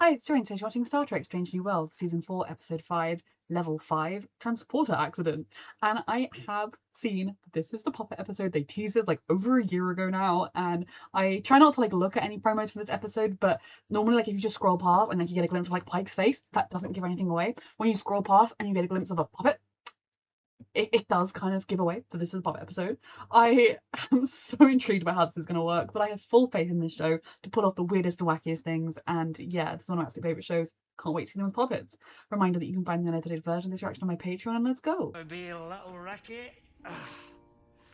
Hi, it's Joanne. So you're watching Star Trek Strange New Worlds, Season 4, Episode 5, Level 5, Transporter Accident. And I have seen this is the Puppet episode. They teased it like over a year ago now, and I try not to like look at any promos for this episode, but normally like if you just scroll past and like you get a glimpse of like Pike's face, that doesn't give anything away. When you scroll past and you get a glimpse of a puppet, it does kind of give away that this is a Puppet episode. I am so intrigued about how this is going to work, but I have full faith in this show to pull off the weirdest and wackiest things. And yeah, this is one of my absolute favourite shows. Can't wait to see them as puppets. Reminder that you can find the unedited version of this reaction on my Patreon, and let's go. Would be a little Ricky.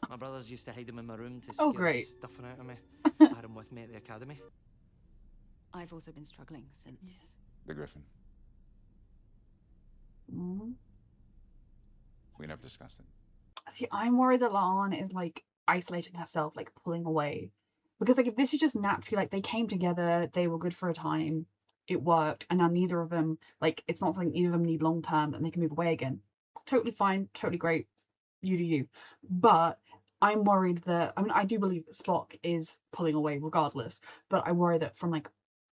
My brothers used to hide him in my room to Oh, scare great. the stuffing out of me. I had him with me at the academy. I've also been struggling since... The Griffin. Mm. We never discussed it. See, I'm worried that La'an is like isolating herself, like pulling away. Because like if this is just naturally like they came together, they were good for a time, it worked, and now neither of them, like it's not something either of them need long term and they can move away again. Totally fine, totally great. You do you. But I'm worried that I do believe that Spock is pulling away regardless, but I worry that from like,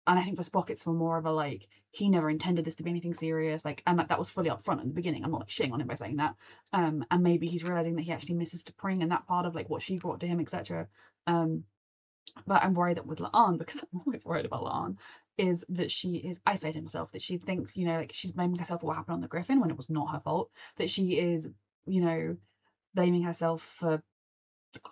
and I think for Spock it's for more of a like he never intended this to be anything serious, like, and that was fully upfront in the beginning. I'm not like shitting on him by saying that. And maybe he's realizing that he actually misses T'Pring and that part of like what she brought to him, etc. But I'm worried that with La'an, because I'm always worried about La'an, is that she is isolating herself, that she thinks, you know, like she's blaming herself for what happened on the Griffin when it was not her fault, that she is, you know, blaming herself for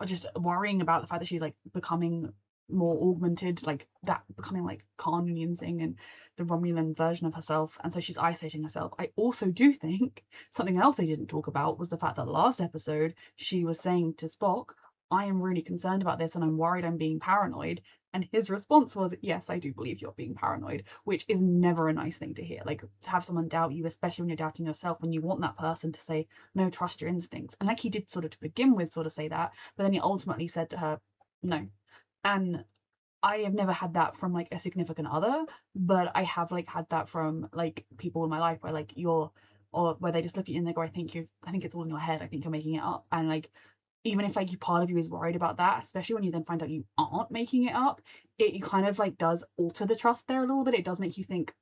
just worrying about the fact that she's like becoming more augmented, like that becoming like Khan Union Singh and the Romulan version of herself, and so she's isolating herself. I also do think something else they didn't talk about was the fact that last episode she was saying to Spock, I am really concerned about this and I'm worried I'm being paranoid, and his response was, yes, I do believe you're being paranoid, which is never a nice thing to hear. Like to have someone doubt you, especially when you're doubting yourself, when you want that person to say, no, trust your instincts. And like he did sort of to begin with sort of say that, but then he ultimately said to her, no. And I have never had that from like a significant other, but I have like had that from like people in my life where like or where they just look at you and they go, I think it's all in your head, I think you're making it up. And like even if like you part of you is worried about that, especially when you then find out you aren't making it up, it kind of like does alter the trust there a little bit. It does make you think,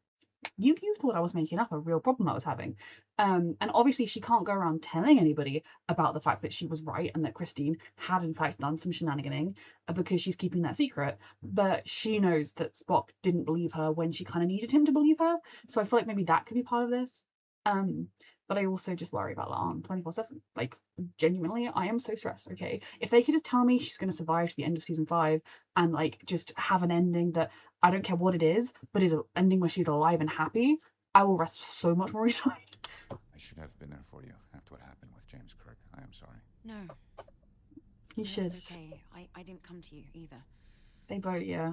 you thought I was making up a real problem I was having. And obviously she can't go around telling anybody about the fact that she was right and that Christine had in fact done some shenaniganing, because she's keeping that secret. But she knows that Spock didn't believe her when she kind of needed him to believe her. So I feel like maybe that could be part of this. But I also just worry about La'an 24/7. Like, genuinely, I am so stressed, okay? If they could just tell me she's going to survive to the end of season 5 and, like, just have an ending that I don't care what it is, but is an ending where she's alive and happy, I will rest so much more easily. I should have been there for you after what happened with James Kirk. I am sorry. No. You should. It's okay. I didn't come to you either. They both, yeah.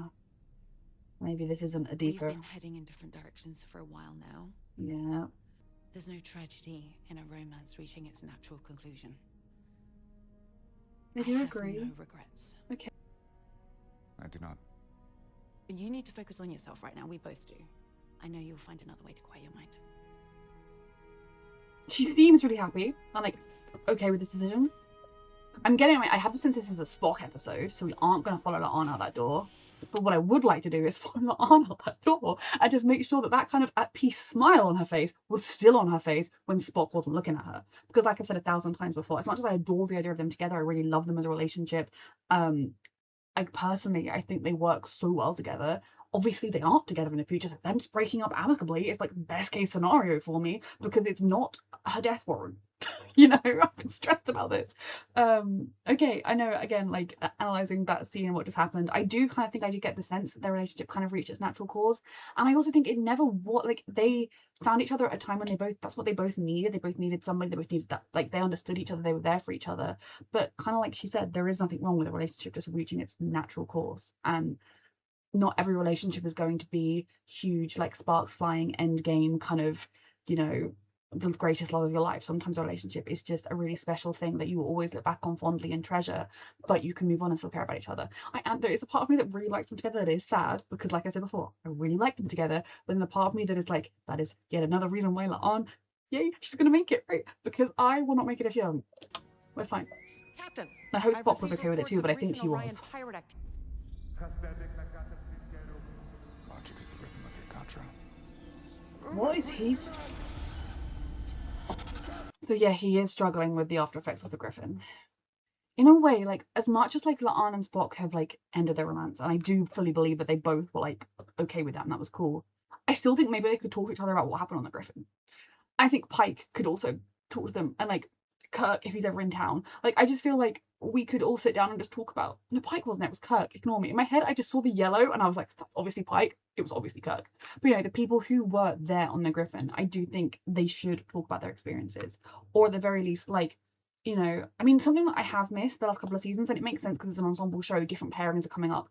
Maybe this isn't a deeper... We've been heading in different directions for a while now. Yeah. There's no tragedy in a romance reaching its natural conclusion. I do have agree. no regrets. Okay. I do not. You need to focus on yourself right now. We both do. I know you'll find another way to quiet your mind. She seems really happy and like okay with this decision. I'm getting, I have the sense this is a Spock episode, so we aren't going to follow La'an out that door. But what I would like to do is follow La'an out that door and just make sure that that kind of at peace smile on her face was still on her face when Spock wasn't looking at her. Because like I've said 1,000 times before, as much as I adore the idea of them together, I really love them as a relationship. Like personally, I think they work so well together. Obviously they aren't together in the future, so them just breaking up amicably is like best case scenario for me, because it's not her death warrant. You know, I've been stressed about this. Okay, I know, again, like analysing that scene and what just happened, I do kind of think I did get the sense that their relationship kind of reached its natural course. And I also think it never, like, they found each other at a time when that's what they both needed. They both needed somebody, they both needed that, like, they understood each other, they were there for each other. But kind of like she said, there is nothing wrong with a relationship just reaching its natural course. And not every relationship is going to be huge, like sparks flying, end game kind of, you know, the greatest love of your life. Sometimes a relationship is just a really special thing that you will always look back on fondly and treasure, but you can move on and still care about each other. There is a part of me that really likes them together that is sad, because like I said before, I really like them together, but then the part of me that is like, that is yet another reason why La'an, yay, she's gonna make it, right? Because I will not make it if she doesn't. We're fine. Captain, I hope Spock was okay with it too, but I think he was. Logic is the rhythm of your contra. What is he? So yeah, he is struggling with the after effects of the Griffin. In a way, like, as much as like La'an and Spock have like ended their romance, and I do fully believe that they both were like okay with that and that was cool, I still think maybe they could talk to each other about what happened on the Griffin. I think Pike could also talk to them, and like Kirk if he's ever in town. Like I just feel like we could all sit down and just talk about. No, Pike wasn't. It was Kirk. Ignore me. In my head, I just saw the yellow, and I was like, that's obviously Pike. It was obviously Kirk. But you know, the people who were there on the Griffin, I do think they should talk about their experiences, or at the very least, like. You know, I mean, something that I have missed the last couple of seasons, and it makes sense because it's an ensemble show, different pairings are coming up.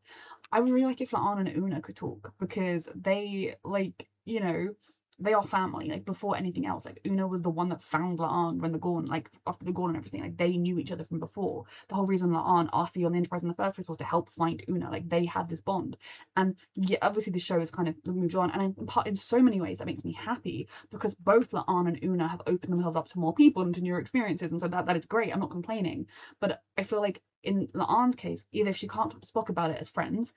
I would really like if La'an and Una could talk because they, like, you know, they are family. Like before anything else, like Una was the one that found La'an when the Gorn, like after the Gorn and everything, like they knew each other from before. The whole reason La'an asked to be on the Enterprise in the first place was to help find Una. Like they had this bond, and yeah, obviously the show has kind of moved on, and in so many ways that makes me happy because both La'an and Una have opened themselves up to more people and to newer experiences, and so that is great. I'm not complaining, but I feel like in La'an's case, either if she can't talk to Spock about it as friends,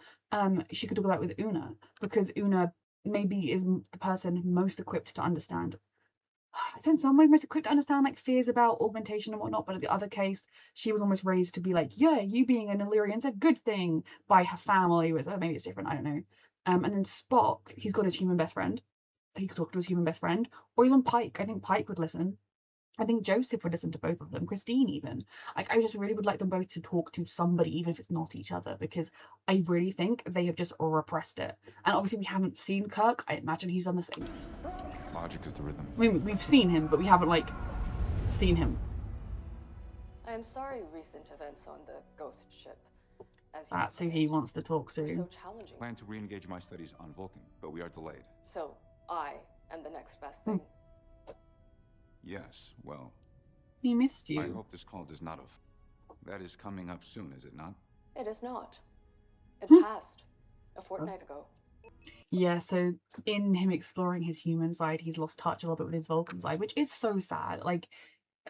she could talk about it with Una because Una maybe is the person most equipped to understand. So in some way, most equipped to understand like fears about augmentation and whatnot, but in the other case, she was almost raised to be like, yeah, you being an Illyrian's a good thing by her family. With maybe it's different, I don't know. And then Spock, he's got his human best friend. He could talk to his human best friend, or even Pike. I think Pike would listen. I think Joseph would listen to both of them, Christine even. Like I just really would like them both to talk to somebody, even if it's not each other, because I really think they have just repressed it. And obviously we haven't seen Kirk. I imagine he's done the same. Logic is the rhythm. I mean, we've seen him, but we haven't like seen him. I am sorry recent events on the ghost ship. As you That's who he wants to talk were to. so challenging. Plan to re-engage my studies on Vulcan, but we are delayed. So I am the next best thing. Yes, well, He missed I you. hope this call does not have. That is coming up soon, is it not? It is not. It Hmm. passed a fortnight ago. Yeah, so in him exploring his human side, he's lost touch a little bit with his Vulcan side, which is so sad. Like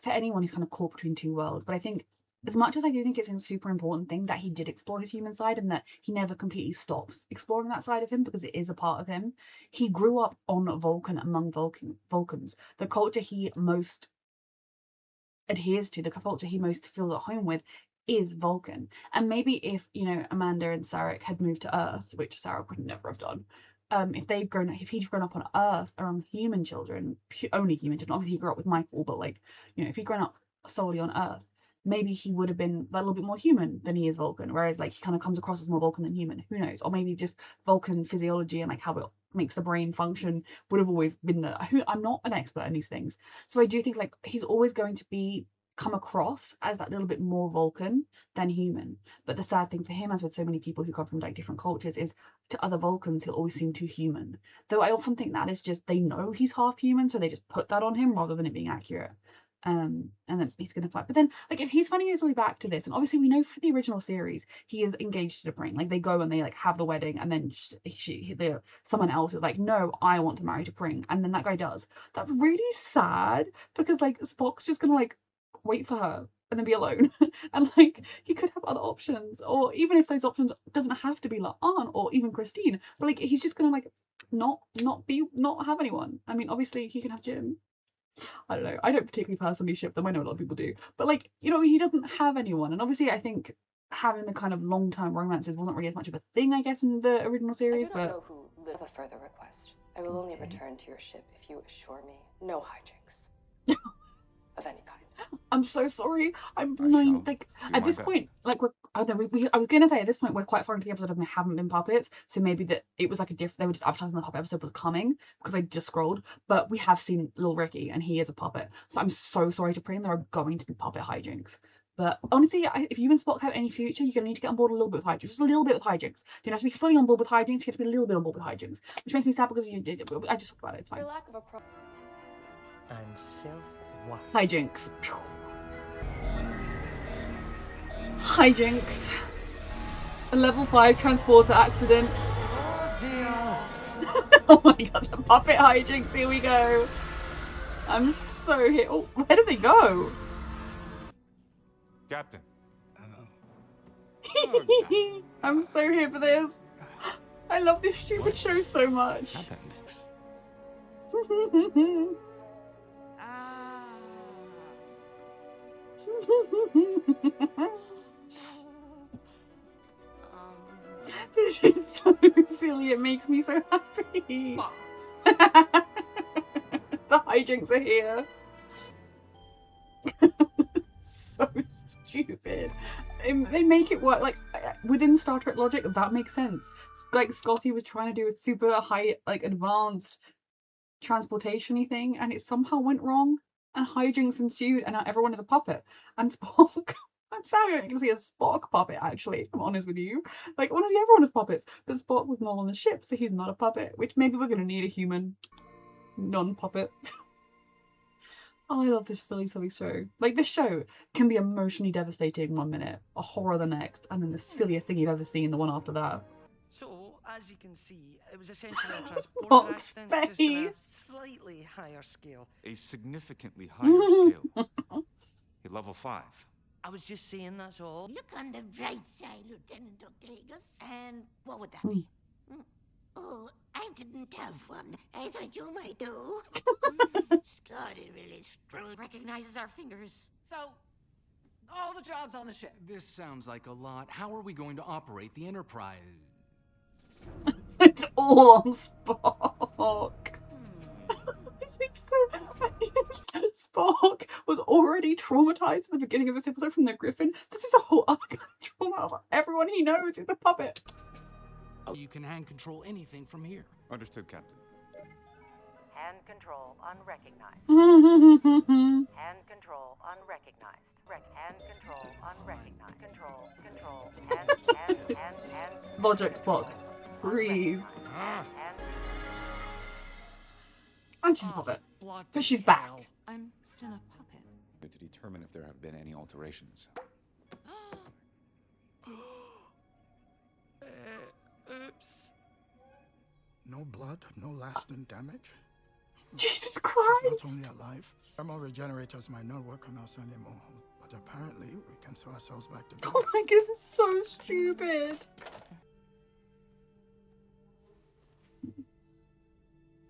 for anyone who's kind of caught between two worlds. But I think as much as I do think it's a super important thing that he did explore his human side and that he never completely stops exploring that side of him because it is a part of him. He grew up on Vulcan among Vulcans. The culture he most adheres to, the culture he most feels at home with is Vulcan. And maybe if, you know, Amanda and Sarek had moved to Earth, which Sarek would never have done, if he'd grown up on Earth around human children, only human children, obviously he grew up with Michael, but like, you know, if he'd grown up solely on Earth, maybe he would have been a little bit more human than he is Vulcan, whereas like he kind of comes across as more Vulcan than human. Who knows? Or maybe just Vulcan physiology and like how it makes the brain function would have always been there. I'm not an expert in these things, so I do think like he's always going to come across as that little bit more Vulcan than human. But the sad thing for him, as with so many people who come from like different cultures, is to other Vulcans he'll always seem too human. Though I often think that is just they know he's half human, so they just put that on him rather than it being accurate. And then he's gonna fight. But then, like, if he's finding his way back to this, and obviously we know for the original series he is engaged to T'Pring. Like they go and they like have the wedding, and then someone else is like, no, I want to marry T'Pring, and then that guy does. That's really sad because like Spock's just gonna like wait for her and then be alone and like he could have other options, or even if those options doesn't have to be La'an or even Christine, but like he's just gonna like not have anyone. I mean obviously he can have Jim. I don't know, I don't particularly personally ship them, I know a lot of people do, but like, you know, he doesn't have anyone. And obviously I think having the kind of long-term romances wasn't really as much of a thing I guess in the original I series. do But not know who live a further request. I will only return to your ship if you assure me no hijinks of any kind. I'm so sorry. I'm I not shall like do at my this best. point, like I was gonna say at this point we're quite far into the episode and there haven't been puppets, so maybe that it was like they were just advertising the puppet episode was coming because I just scrolled. But we have seen Little Ricky and he is a puppet, so I'm so sorry to Pring. There are going to be puppet hijinks. But honestly, if you and Spock have any future, you're gonna need to get on board a little bit with hijinks, just a little bit with hijinks. You don't have to be fully on board with hijinks. You have to be a little bit on board with hijinks, which makes me sad because I just talked about it. It's fine. For lack of a And self-worth. Hijinks. Hijinks. A level 5 transporter accident. Oh dear. Oh my god, the puppet hijinks, here we go. I'm so here. Oh, where did they go? Captain. I'm so here for this. I love this stupid show so much. Happened. Ah. This is so silly. It makes me so happy. Spot. The hijinks are here. So stupid. They make it work. Like within Star Trek logic, that makes sense. Like Scotty was trying to do a super high, like advanced transportation-y thing, and it somehow went wrong, and hijinks ensued, and now everyone is a puppet. And Spock. I'm sad I can see a Spock puppet, actually, if I'm honest with you. Like, honestly, everyone is puppets, but Spock was not on the ship, so he's not a puppet, which maybe we're going to need a human non-puppet. Oh, I love this silly, silly show. Like, this show can be emotionally devastating 1 minute, a horror the next, and then the silliest thing you've ever seen the one after that. So, as you can see, it was essentially a transporter Spock's accident, just on a face. slightly higher scale. A significantly higher scale. A level 5. I was just saying, that's all. Look on the bright side, Lieutenant Octagus. And what would that be? Oh, I didn't have one. I thought you might do. Scotty really Recognizes our fingers. So, all the jobs on the ship. This sounds like a lot. How are we going to operate the Enterprise? It's all on Spock. This is so... Spock was already traumatized at the beginning of this episode from the Griffin. This is a whole other kind of trauma of everyone he knows is a puppet. You can hand control anything from here. Understood, Captain. Hand control unrecognized. Hand control unrecognized. Hand control unrecognized. Control. Hand. Logic, Spock. Breathe. Ah. And she's a puppet. Bloody But she's back. hell. I'm still a puppet. To determine if there have been any alterations. Oops. No blood, no lasting damage. Jesus She's Christ. not only alive. Thermal regenerators might not work on us anymore, but apparently we can sew ourselves back together. Oh my god, this is so stupid.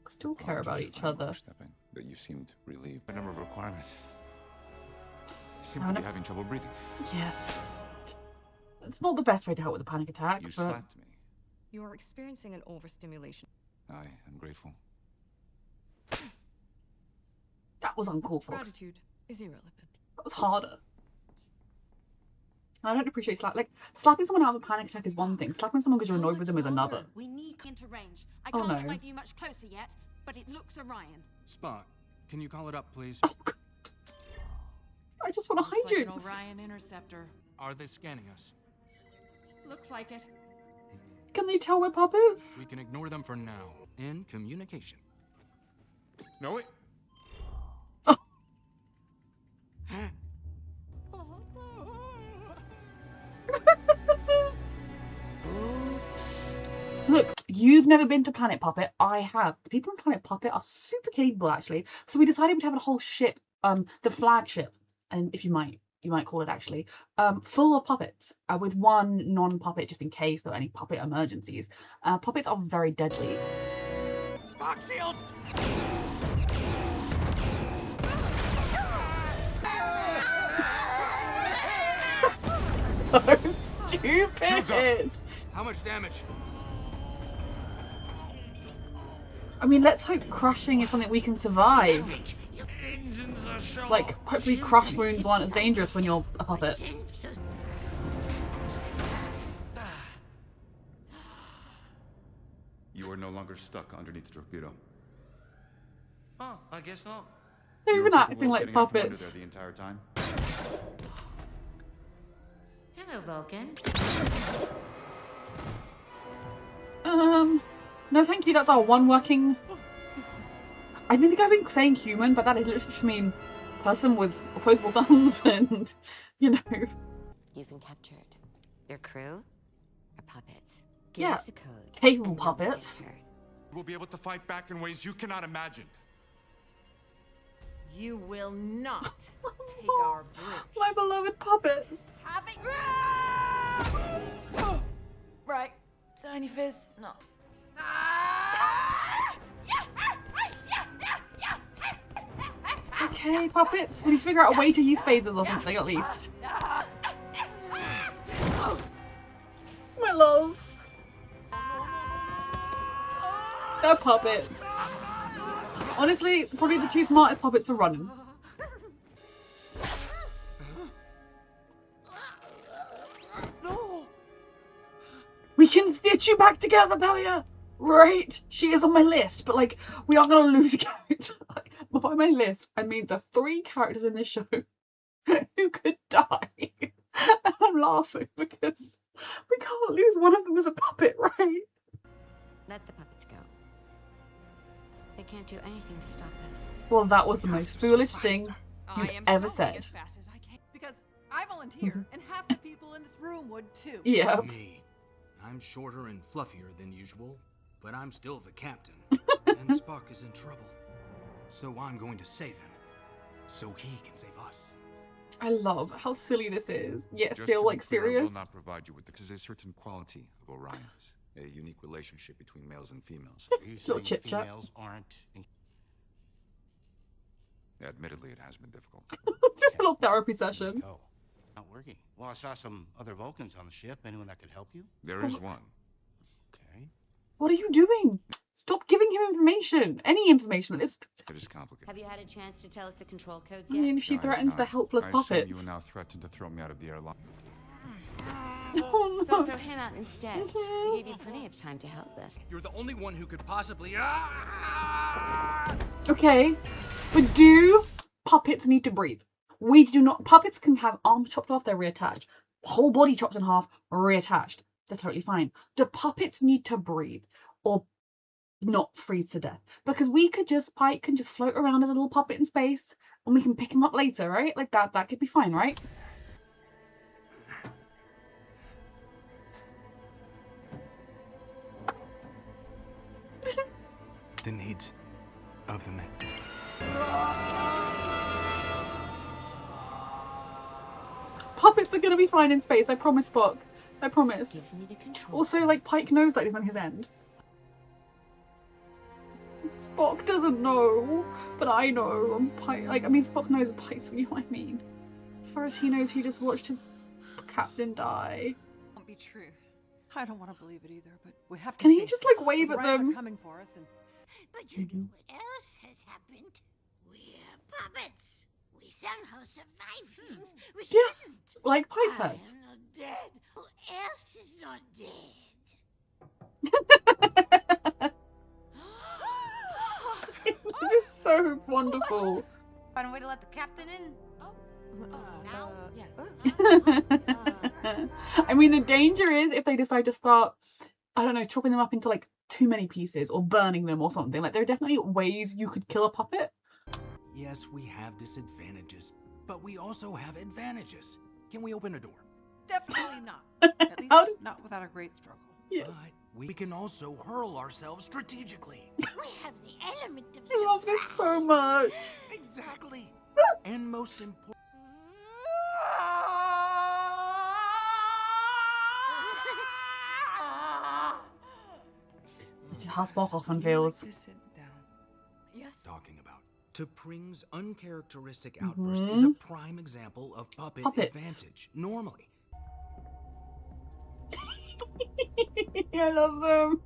Still care about Apologies each if I'm other. overstepping, but you seemed relieved. A number of requirements. You seem No, to be no. having trouble breathing. Yes. It's not the best way to help with a panic attack, You but slapped me. You are experiencing an overstimulation. I am grateful. that was uncalled for. Gratitude is irrelevant. That was harder. I don't appreciate slapping someone out of a panic attack is one thing. Slapping someone because you're annoyed with them is another. We need into range. I Oh, can't get no. my view much closer yet, but it looks Orion. Spock, can you call it up, please? Oh god. I just want to Looks like an hijinks. Orion interceptor. Are they scanning us? Looks like it. Can they tell we're puppets? We can ignore them for now. In communication. No, wait. Look, you've never been to Planet Puppet. I have. The people in Planet Puppet are super capable, actually. So we decided we'd have a whole ship, the flagship, and if you might call it actually, full of puppets, with one non-puppet just in case there are any puppet emergencies. Puppets are very deadly. Spock shields! So Shields up. stupid. How much damage? I mean, let's hope crushing is something we can survive. Engines are so Like, hopefully crush wounds aren't as dangerous when you're a puppet. You are no longer stuck underneath the torpedo. Oh, I guess not. They're You were even capable acting of like getting out from under puppets. there the entire time. Hello, Vulcan. No thank you, that's our one working... I think I've been saying human, but that is literally just mean person with opposable thumbs and, you know... You've been captured. Your crew are puppets. Give Yeah, us the codes. capable and nobody puppets. gets hurt. We'll be able to fight back in ways you cannot imagine. You will not take our bridge. My beloved puppets! Have it. Right. Tiny fist. No. Okay, puppets. We need to figure out a way to use phasers or something at least. My loves. They're puppets. Honestly, probably the two smartest puppets for running. No! We can stitch you back together, Belia! Right? She is on my list, but like, we are gonna lose a character. By my list, I mean the 3 characters in this show who could die. And I'm laughing because we can't lose one of them as a puppet, right? Let the puppets go. They can't do anything to stop us. Well, that was the most foolish thing I you've am ever so said. as fast as I can because I volunteer, and half the people in this room would too. Yeah. Me. I'm shorter and fluffier than usual, but I'm still the captain. And Spock is in trouble. So I'm going to save him. So he can save us. I love how silly this is, yet Just still to be like clear, I serious. will not provide you with this is a certain quality of Orion's, a unique relationship between males and females. Just Are you little saying chit chat. females aren't Admittedly, it has been difficult. Just a little therapy session. Oh, not working. Well, I saw some other Vulcans on the ship. Anyone that could help you? There is one. Okay. What are you doing? Stop giving him information. Any information. It's, It is complicated. Have you had a chance to tell us the control codes I yet? mean, if she No, I have threatens the not. helpless I puppets. assume you will now threaten to throw me out of the airline. Oh, So no. throw him out instead. We gave you plenty of time to help us. You're the only one who could possibly. Okay, but do puppets need to breathe? We do not. Puppets can have arms chopped off, they're reattached. Whole body chopped in half, reattached. They're totally fine. Do puppets need to breathe or not freeze to death? Because we could just, Pike can just float around as a little puppet in space and we can pick him up later, right? Like that could be fine, right? The needs of the men. Puppets are gonna be fine in space, I promise, Spock. I promise. Give me the control. Also, like, Pike knows that he's on his end. Spock doesn't know, but I know. And Pike, like, I mean, Spock knows Pike's, you know what I mean. As far as he knows, he just watched his captain die. Won't be true. I don't want to believe it either, but we have to. Can he face just, it. like, wave Those at Ryans them? are coming for us, and But you know what else has happened? We're puppets. We somehow survive things we Yeah, shouldn't. like Pike I has. am not dead. Who else is not dead? This is so wonderful. Find a way to let the captain in. now, I mean, the danger is if they decide to start, I don't know, chopping them up into like too many pieces or burning them or something. Like, there are definitely ways you could kill a puppet. Yes, we have disadvantages, but we also have advantages. Can we open a door? definitely not. At least How did- not without a great struggle. Yeah. But we can also hurl ourselves strategically. We have the element of I love this so surprise. much. Exactly. And most important. This is how Spock often feels. To sit down. Yes. Talking about. T'Pring's uncharacteristic outburst is a prime example of puppet Puppets. advantage. Normally, I love them.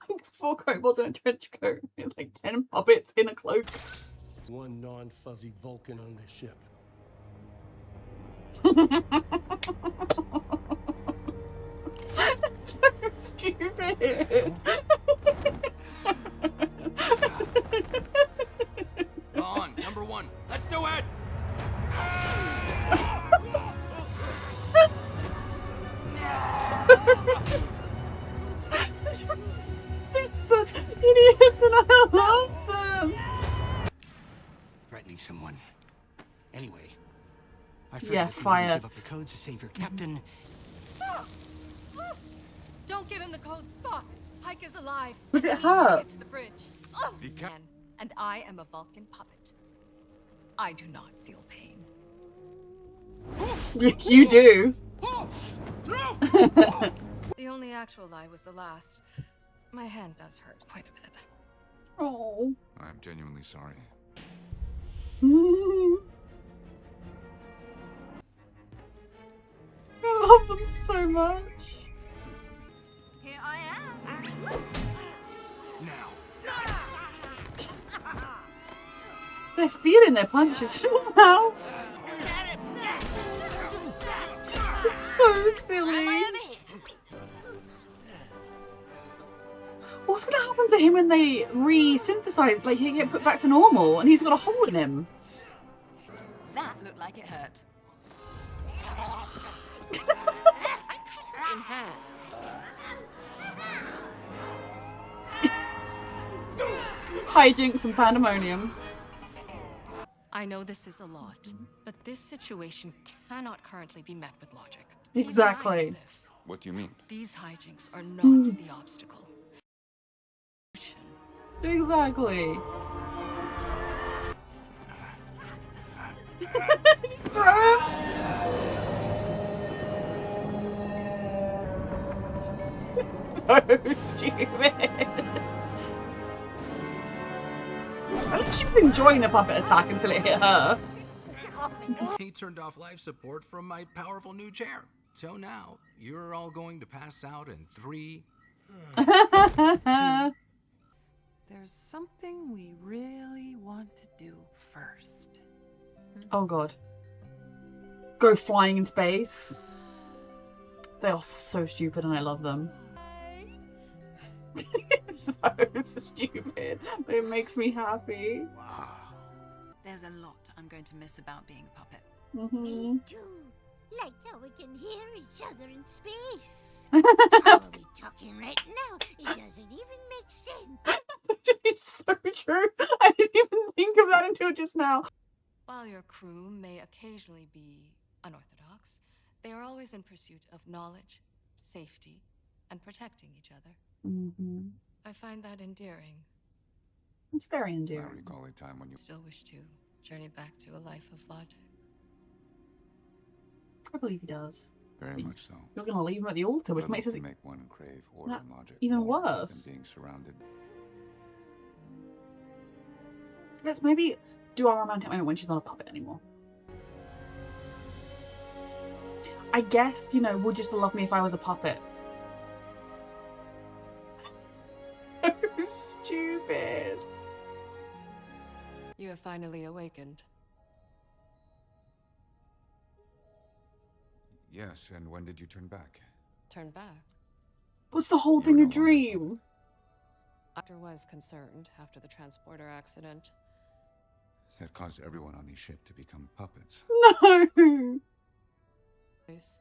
Like 4 kobolds in a trench coat. It's like 10 puppets in a cloak. One non-fuzzy Vulcan on the ship. That's so stupid. on number 1. Let's do it. They're such idiots and I love them. Threatening someone. Anyway, I Yeah, figured if you fire. wouldn't give up the codes to save your captain, Don't give him the code, Spock. Pike is alive. Was and it he needs to her? get to the bridge. Oh, He ca- man. And I am a Vulcan puppet. I do not feel pain. You do. The only actual lie was the last. My hand does hurt quite a bit. Oh. I'm genuinely sorry. love them so much. Here I am. Now. They're feeling their punches now. It's so silly. What's gonna happen to him when they re-synthesize? Like he get put back to normal, and he's got a hole in him. That looked like it hurt. In half. Hijinks and pandemonium. I know this is a lot, but this situation cannot currently be met with logic. Exactly. Even I know this. What do you mean? These hijinks are not the obstacle. Exactly. So stupid. I think she was enjoying the puppet attack until it hit her. He turned off life support from my powerful new chair. So now, you're all going to pass out in 3, 2. There's something we really want to do first. Oh god. Go flying in space. They are so stupid and I love them. It's so stupid, but it makes me happy. Wow. There's a lot I'm going to miss about being a puppet. Me too. Like how we can hear each other in space. How are we talking right now? It doesn't even make sense. It's so true. I didn't even think of that until just now. While your crew may occasionally be unorthodox, they are always in pursuit of knowledge, safety, and protecting each other. I find that endearing. It's very I endearing. recall a time when you Still wish to journey back to a life of logic. I believe he does. very much so. You're going to leave him at the altar, which But makes look it to make one crave order that and logic even more worse. than being surrounded. Let's maybe do our romantic moment when she's not a puppet anymore. I guess, you know, would you still love me if I was a puppet? Stupid. You have finally awakened. Yes, and when did you turn back? Turn back. Was the whole You thing were a no longer dream? Doctor was concerned after the transporter accident. That caused everyone on the ship to become puppets. No! Nice.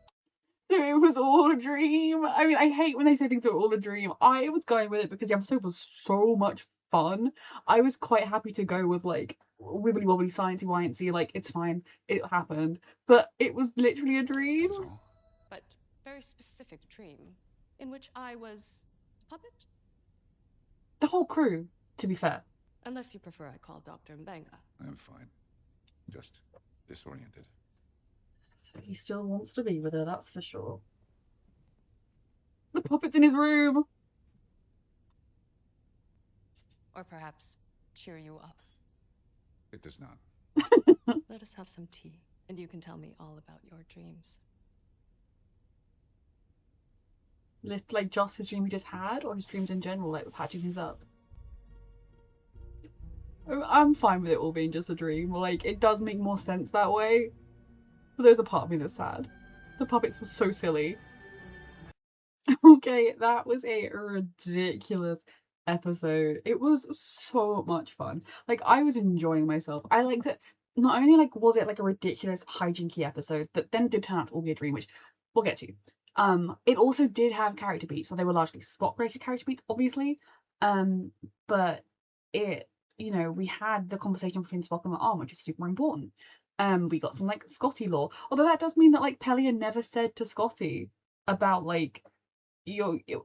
So it was all a dream. I mean, I hate when they say things are all a dream. I was going with it because the episode was so much fun. I was quite happy to go with like wibbly wobbly sciencey wincy, like it's fine, it happened. But it was literally a dream. That's all. But very specific dream in which I was a puppet. The whole crew, to be fair. Unless you prefer I call Dr. Mbenga. I'm fine. Just disoriented. So he still wants to be with her, that's for sure. The puppet's in his room. Or perhaps cheer you up. It does not. Let us have some tea, and you can tell me all about your dreams. Like just his dream he just had, or his dreams in general, like patching his up. I'm fine with it all being just a dream. Like, it does make more sense that way. But there's a part of me that's sad. The puppets were so silly. Okay, that was a ridiculous episode. It was so much fun. Like, I was enjoying myself. I like that not only like was it like a ridiculous hijinky episode that then did turn out to all be a dream, which we'll get to. It also did have character beats, so they were largely Spock related character beats, obviously. But it, you know, we had the conversation between Spock and the arm, which is super important. We got some like Scotty lore, although that does mean that like Pelia never said to Scotty about like if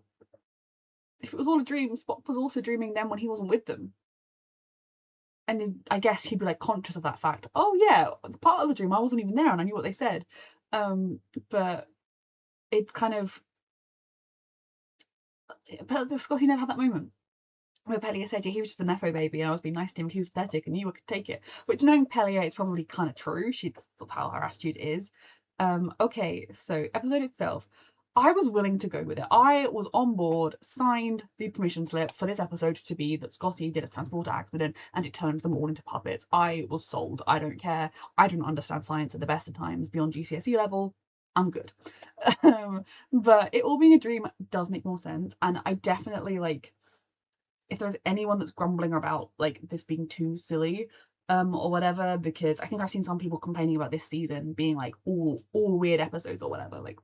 it was all a dream, Spock was also dreaming then when he wasn't with them. And then, I guess he'd be like conscious of that fact. Oh yeah, it's part of the dream. I wasn't even there and I knew what they said. But it's kind of, but Scotty never had that moment where Pelia said, yeah, he was just a Nepo baby and I was being nice to him, he was pathetic and you could take it. Which, knowing Pelia, it's probably kind of true. She's sort of how her attitude is. Okay, so episode itself, I was willing to go with it. I was on board, signed the permission slip for this episode to be that Scotty did a transporter accident and it turned them all into puppets. I was sold. I don't care. I don't understand science at the best of times beyond GCSE level. I'm good. But it all being a dream does make more sense, and I definitely like, if there's anyone that's grumbling about like this being too silly or whatever, because I think I've seen some people complaining about this season being like all weird episodes or whatever, like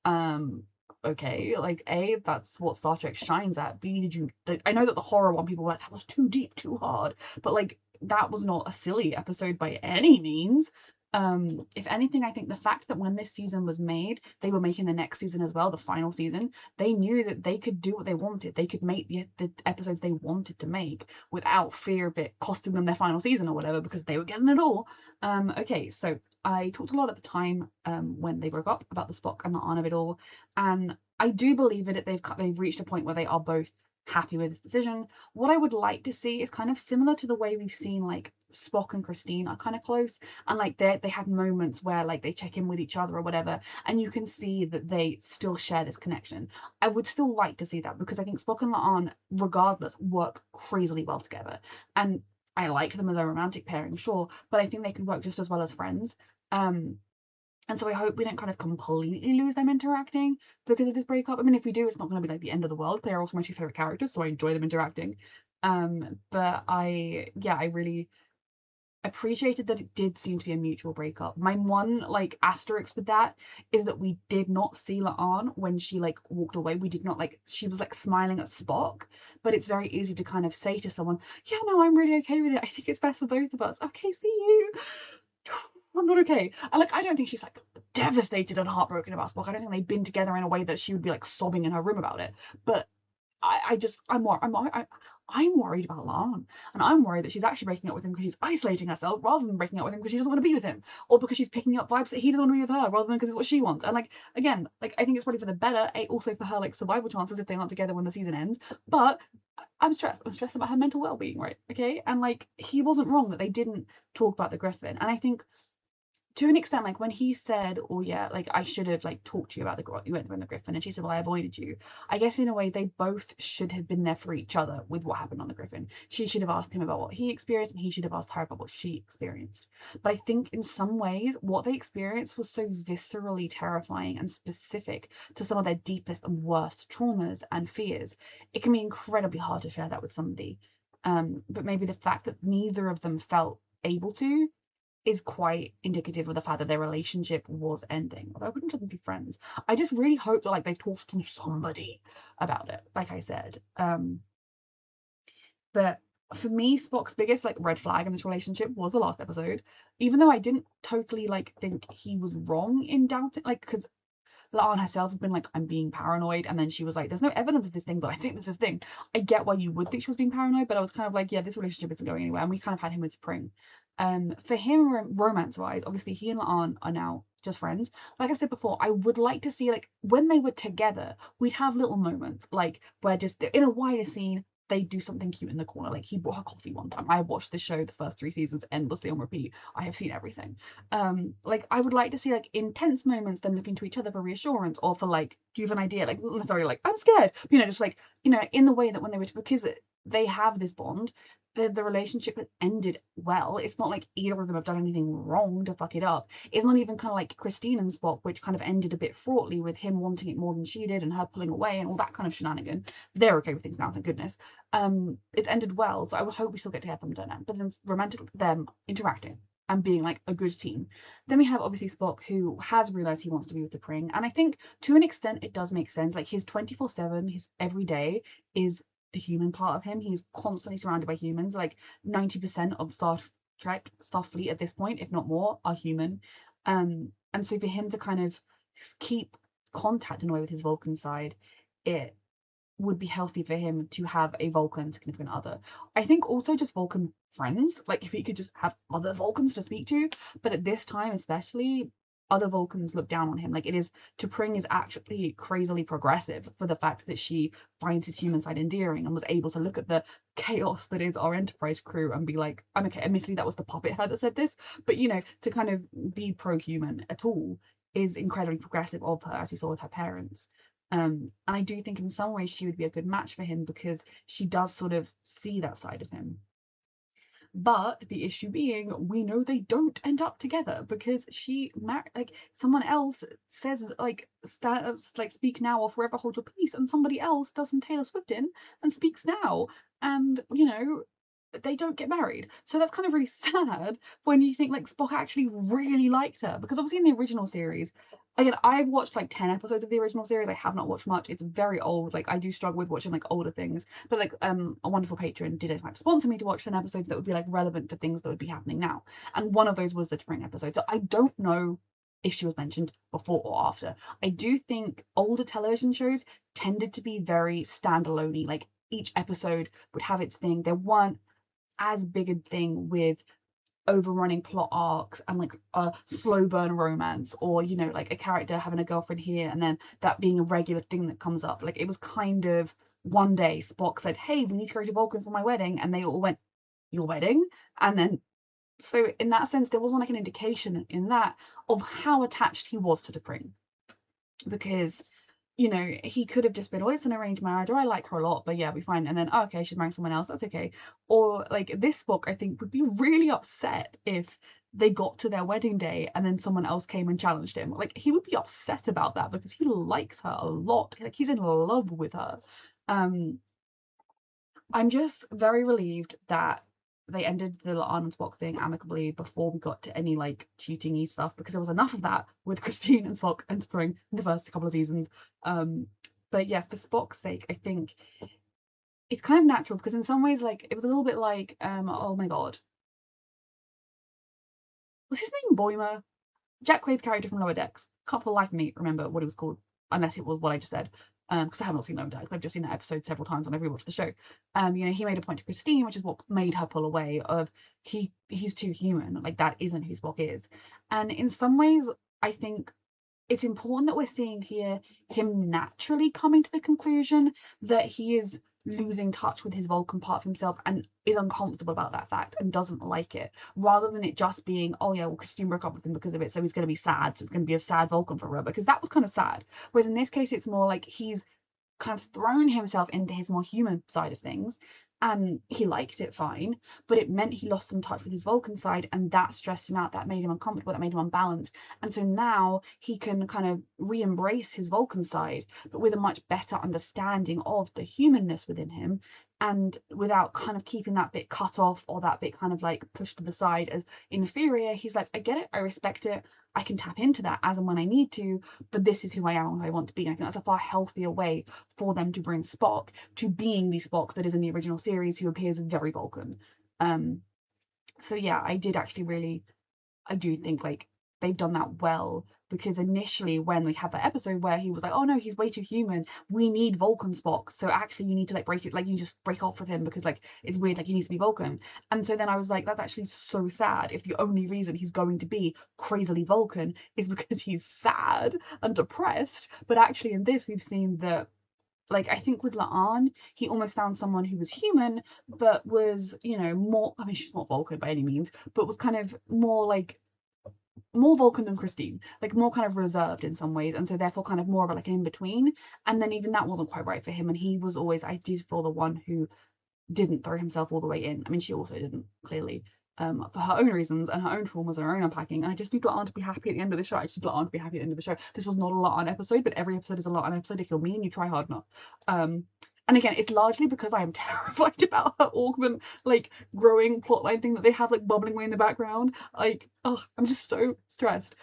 um okay, like A, that's what Star Trek shines at. B, did you I know that the horror one, people were like, that was too deep, too hard, but like that was not a silly episode by any means. If anything, I think the fact that when this season was made, they were making the next season as well, the final season, they knew that they could do what they wanted. They could make the episodes they wanted to make without fear of it costing them their final season or whatever, because they were getting it all. Okay, so I talked a lot at the time when they broke up about the Spock and the Arn of it all, and I do believe that they've reached a point where they are both happy with this decision. What I would like to see is kind of similar to the way we've seen like Spock and Christine are kind of close, and like they have moments where like they check in with each other or whatever, and you can see that they still share this connection. I would still like to see that, because I think Spock and La'an, regardless, work crazily well together, and I like them as a romantic pairing, sure, but I think they could work just as well as friends. And so I hope we don't kind of completely lose them interacting because of this breakup. I mean, if we do, it's not going to be like the end of the world. They are also my two favorite characters, so I enjoy them interacting. But I really appreciated that it did seem to be a mutual breakup. My one like asterisk with that is that we did not see La'an when she like walked away. We did not, like, she was like smiling at Spock, but it's very easy to kind of say to someone, yeah, no, I'm really okay with it. I think it's best for both of us. Okay, see you. I'm not okay. And like, I don't think she's like devastated and heartbroken about Spock. I don't think they've been together in a way that she would be like sobbing in her room about it. But I'm worried about Lan, and I'm worried that she's actually breaking up with him because she's isolating herself rather than breaking up with him because she doesn't want to be with him, or because she's picking up vibes that he doesn't want to be with her rather than because it's what she wants. And like, again, like, I think it's probably for the better, also for her like survival chances if they aren't together when the season ends. But I'm stressed about her mental well-being, right? Okay, and like, he wasn't wrong that they didn't talk about the Griffin, and I think to an extent, like when he said, oh yeah, like I should have like talked to you about you went through the Griffin, and she said, well, I avoided you. I guess in a way they both should have been there for each other with what happened on the Griffin. She should have asked him about what he experienced, and he should have asked her about what she experienced. But I think in some ways what they experienced was so viscerally terrifying and specific to some of their deepest and worst traumas and fears. It can be incredibly hard to share that with somebody. But maybe the fact that neither of them felt able to is quite indicative of the fact that their relationship was ending. Although I wouldn't let them be friends. I just really hope that like they've talked to somebody about it, like I said. But for me, Spock's biggest like red flag in this relationship was the last episode. Even though I didn't totally like think he was wrong in doubting, like, because La'an herself had been like, I'm being paranoid, and then she was like, there's no evidence of this thing, but I think there's this thing. I get why you would think she was being paranoid, but I was kind of like, yeah, this relationship isn't going anywhere. And we kind of had him with Pring. For him, romance wise, obviously he and La'an are now just friends. Like I said before, I would like to see, like, when they were together, we'd have little moments like where just in a wider scene they do something cute in the corner. Like, he bought her coffee one time. I watched the show the first 3 seasons endlessly on repeat. I have seen everything. Like, I would like to see like intense moments, them looking to each other for reassurance, or for like, do you have an idea? Like, not necessarily like, I'm scared, you know, just like, you know, in the way that when they were, because they have this bond, the relationship has ended well. It's not like either of them have done anything wrong to fuck it up. It's not even kind of like Christine and Spock, which kind of ended a bit fraughtly with him wanting it more than she did and her pulling away and all that kind of shenanigan. They're okay with things now, thank goodness. It's ended well, so I would hope we still get together and don't know. But then romantic, them interacting and being like a good team. Then we have obviously Spock, who has realized he wants to be with the Pring, and I think to an extent it does make sense. Like, his 24/7, his every day is the human part of him. He's constantly surrounded by humans. Like 90% of Star Trek, Starfleet at this point, if not more, are human. And so for him to kind of keep contact in a way with his Vulcan side, it would be healthy for him to have a Vulcan significant other. I think also just Vulcan friends, like if he could just have other Vulcans to speak to. But at this time especially, other Vulcans look down on him. Like, it is, T'Pring is actually crazily progressive for the fact that she finds his human side endearing and was able to look at the chaos that is our Enterprise crew and be like, I'm okay, admittedly that was the puppet head that said this, but you know, to kind of be pro-human at all is incredibly progressive of her, as we saw with her parents. And I do think in some ways she would be a good match for him because she does sort of see that side of him. But the issue being, we know they don't end up together because she like someone else says like speak now or forever hold your peace, and somebody else does some Taylor Swift in and speaks now, and you know they don't get married. So that's kind of really sad when you think like Spock actually really liked her, because obviously in the original series, again, I've watched like 10 episodes of the original series. I have not watched much. It's very old. Like, I do struggle with watching like older things, but like a wonderful patron did in fact sponsor me to watch 10 episodes that would be like relevant for things that would be happening now, and one of those was the T'Pring episode. So I don't know if she was mentioned before or after. I do think older television shows tended to be very standalone-y. Like, each episode would have its thing. There weren't as big a thing with overrunning plot arcs and like a slow burn romance, or you know, like a character having a girlfriend here and then that being a regular thing that comes up. Like, it was kind of one day Spock said, hey, we need to go to Vulcan for my wedding, and they all went, your wedding? And then, so in that sense there wasn't like an indication in that of how attached he was to T'Pring, because you know, he could have just been, oh, it's an arranged marriage, or I like her a lot, but yeah, we fine. And then, oh, okay, she's marrying someone else, that's okay. Or like this Spock, I think, would be really upset if they got to their wedding day and then someone else came and challenged him. Like, he would be upset about that because he likes her a lot. Like, he's in love with her. I'm just very relieved that they ended the La'an and Spock thing amicably before we got to any like cheating-y stuff, because there was enough of that with Christine and Spock entering in the first couple of seasons. But yeah, for Spock's sake, I think it's kind of natural, because in some ways, like, it was a little bit like, oh my god, was his name Boimer? Jack Quaid's character from Lower Decks. Can't for the life of me remember what it was called, unless it was what I just said. Because I have not seen Lower Decks. I've just seen that episode several times when I've rewatched the show. You know, he made a point to Christine, which is what made her pull away, of he's too human. Like, that isn't who Spock is. And in some ways, I think it's important that we're seeing here him naturally coming to the conclusion that he is losing touch with his Vulcan part of himself and is uncomfortable about that fact and doesn't like it, rather than it just being, oh yeah, well, Christine broke up with him because of it, so he's going to be sad, so it's going to be a sad Vulcan for her, because that was kind of sad. Whereas in this case, it's more like he's kind of thrown himself into his more human side of things, and he liked it fine, but it meant he lost some touch with his Vulcan side, and that stressed him out, that made him uncomfortable, that made him unbalanced. And so now he can kind of re-embrace his Vulcan side, but with a much better understanding of the humanness within him, and without kind of keeping that bit cut off or that bit kind of like pushed to the side as inferior. He's like, I get it, I respect it, I can tap into that as and when I need to, but this is who I am and who I want to be. And I think that's a far healthier way for them to bring Spock to being the Spock that is in the original series, who appears very Vulcan. So yeah, I do think like they've done that well, because initially when we had that episode where he was like, oh no, he's way too human, we need Vulcan Spock, so actually you need to like break it, like you just break off with him because like it's weird, like he needs to be Vulcan. And so then I was like, that's actually so sad if the only reason he's going to be crazily Vulcan is because he's sad and depressed. But actually in this we've seen that, like, I think with La'an, he almost found someone who was human, but was, you know, more, I mean, she's not Vulcan by any means, but was kind of more like, more Vulcan than Christine, like more kind of reserved in some ways, and so therefore kind of more of like an in-between. And then even that wasn't quite right for him, and he was always, I do feel, the one who didn't throw himself all the way in. I mean, she also didn't, clearly, for her own reasons and her own traumas and her own unpacking. And I just need La'an to be happy at the end of the show. I just need La'an to be happy at the end of the show. This was not a La'an episode, but every episode is a La'an episode if you're me and you try hard enough. And again, it's largely because I am terrified about her augment, like, growing plotline thing that they have, like, bubbling away in the background. Like, oh, I'm just so stressed.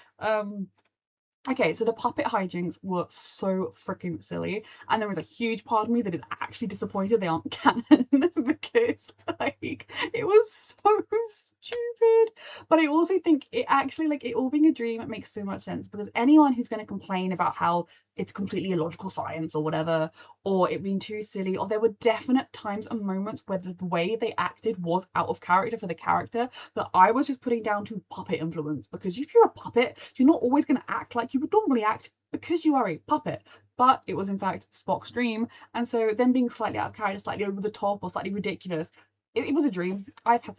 Okay, so the puppet hijinks were so freaking silly, and there was a huge part of me that is actually disappointed they aren't canon, because like it was so stupid. But I also think it actually, like, it all being a dream, it makes so much sense, because anyone who's going to complain about how it's completely illogical science or whatever, or it being too silly, or there were definite times and moments where the way they acted was out of character for the character, that I was just putting down to puppet influence, because if you're a puppet, you're not always going to act like you would normally act because you are a puppet. But it was in fact Spock's dream, and so them being slightly out of character, slightly over the top, or slightly ridiculous, it was a dream. I've had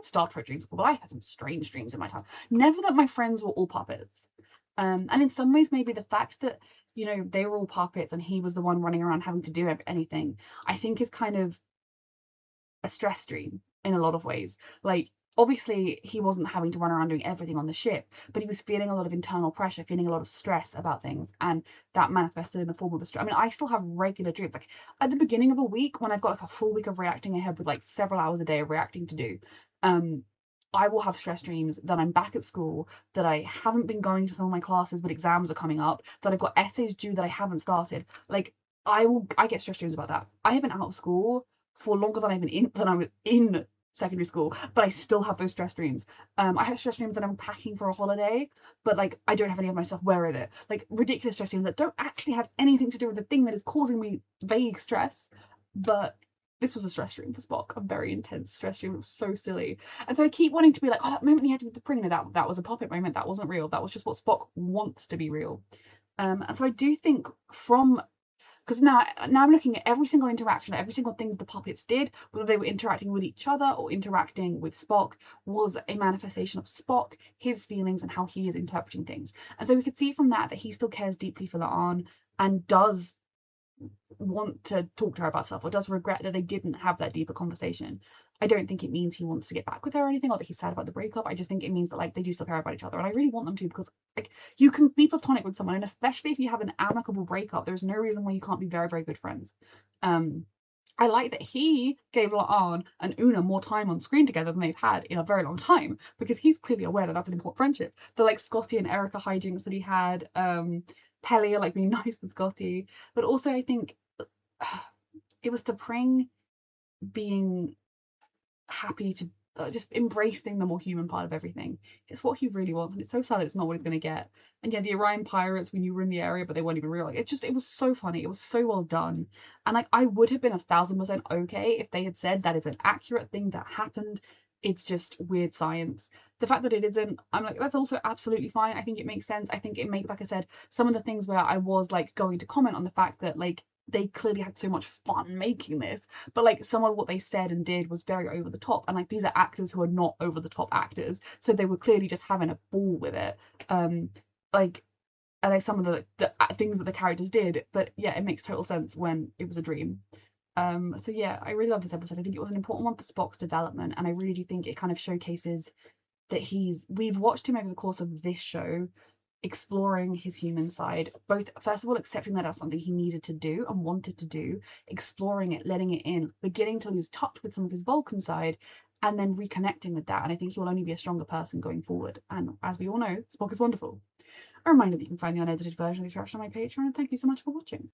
Star Trek dreams before, but I've had some strange dreams in my time. Never that my friends were all puppets. And in some ways, maybe the fact that, you know, they were all puppets and he was the one running around having to do anything, I think is kind of a stress dream in a lot of ways. Like, obviously he wasn't having to run around doing everything on the ship, but he was feeling a lot of internal pressure, feeling a lot of stress about things, and that manifested in the form of a stress. I mean, I still have regular dreams. Like, at the beginning of a week, when I've got like a full week of reacting ahead with like several hours a day of reacting to do, I will have stress dreams that I'm back at school, that I haven't been going to some of my classes, but exams are coming up, that I've got essays due that I haven't started. Like, I get stress dreams about that. I have been out of school for longer than I was in secondary school, but I still have those stress dreams. I have stress dreams that I'm packing for a holiday, but like I don't have any of my stuff. Where is it? Like, ridiculous stress dreams that don't actually have anything to do with the thing that is causing me vague stress. But this was a stress dream for Spock, a very intense stress dream. It was so silly, and so I keep wanting to be like, oh, that moment he had to be the prisoner, that was a puppet moment. That wasn't real. That was just what Spock wants to be real. And so I do think from, because now I'm looking at every single interaction, every single thing the puppets did, whether they were interacting with each other or interacting with Spock, was a manifestation of Spock, his feelings, and how he is interpreting things. And so we could see from that he still cares deeply for La'an and does want to talk to her about stuff, or does regret that they didn't have that deeper conversation. I don't think it means he wants to get back with her or anything, or that he's sad about the breakup. I just think it means that like they do still care about each other, and I really want them to, because like you can be platonic with someone, and especially if you have an amicable breakup, there's no reason why you can't be very, very good friends. I like that he gave La'an and Una more time on screen together than they've had in a very long time, because he's clearly aware that that's an important friendship. The like Scotty and Erica hijinks that he had, Telly like being nice to Scotty, but also I think it was T'Pring being happy to just embracing the more human part of everything. It's what he really wants, and it's so sad that it's not what he's going to get. And yeah, the Orion pirates, when you were in the area but they weren't even real, like, it was so funny, it was so well done. And like I would have been 1000% okay if they had said that is an accurate thing that happened, it's just weird science. The fact that it isn't, I'm like, that's also absolutely fine. I think it makes sense. I think it makes, like I said, some of the things where I was like going to comment on the fact that like they clearly had so much fun making this, but like some of what they said and did was very over the top, and like these are actors who are not over the top actors, so they were clearly just having a ball with it. Like, and like some of the things that the characters did, but yeah, it makes total sense when it was a dream. So yeah, I really love this episode. I think it was an important one for Spock's development, and I really do think it kind of showcases that we've watched him over the course of this show exploring his human side, both first of all accepting that as something he needed to do and wanted to do, exploring it, letting it in, beginning to lose touch with some of his Vulcan side, and then reconnecting with that. And I think he will only be a stronger person going forward. And as we all know, Spock is wonderful. A reminder that you can find the unedited version of this reaction on my Patreon, and thank you so much for watching.